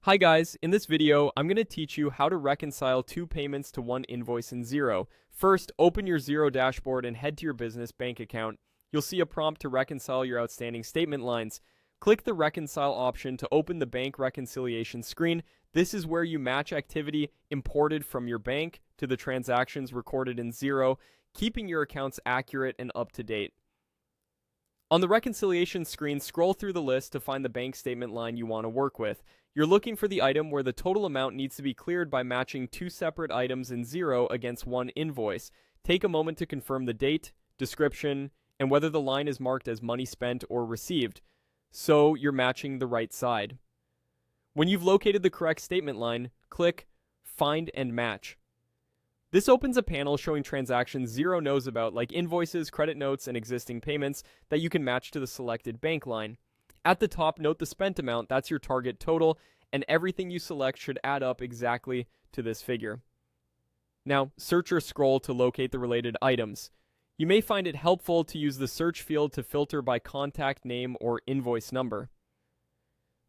Hi guys, in this video, I'm going to teach you how to reconcile two payments to one invoice in Xero. First, open your Xero dashboard and head to your business bank account. You'll see a prompt to reconcile your outstanding statement lines. Click the Reconcile option to open the bank reconciliation screen. This is where you match activity imported from your bank to the transactions recorded in Xero, keeping your accounts accurate and up to date. On the reconciliation screen, scroll through the list to find the bank statement line you want to work with. You're looking for the item where the total amount needs to be cleared by matching two separate items in Xero against one invoice. Take a moment to confirm the date, description, and whether the line is marked as money spent or received, so you're matching the right side. When you've located the correct statement line, click Find and Match. This opens a panel showing transactions Xero knows about, like invoices, credit notes, and existing payments that you can match to the selected bank line. At the top, note the spent amount, that's your target total, and everything you select should add up exactly to this figure. Now, search or scroll to locate the related items. You may find it helpful to use the search field to filter by contact name or invoice number.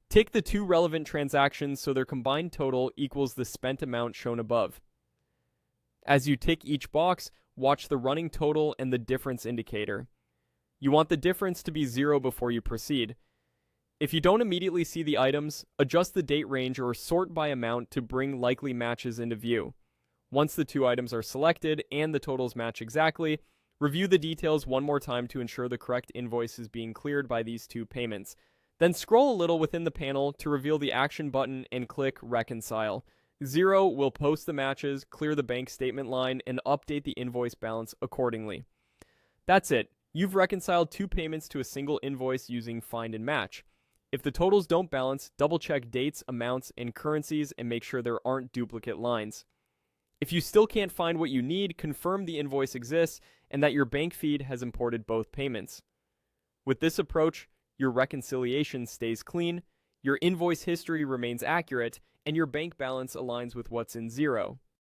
Tick the two relevant transactions so their combined total equals the spent amount shown above. As you tick each box, watch the running total and the difference indicator. You want the difference to be 0 before you proceed. If you don't immediately see the items, adjust the date range or sort by amount to bring likely matches into view. Once the two items are selected and the totals match exactly, review the details one more time to ensure the correct invoice is being cleared by these two payments. Then scroll a little within the panel to reveal the action button and click Reconcile. Xero will post the matches, clear the bank statement line, and update the invoice balance accordingly. That's it. You've reconciled two payments to a single invoice using Find and Match. If the totals don't balance, double-check dates, amounts, and currencies and make sure there aren't duplicate lines. If you still can't find what you need, confirm the invoice exists and that your bank feed has imported both payments. With this approach, your reconciliation stays clean, your invoice history remains accurate, and your bank balance aligns with what's in Xero.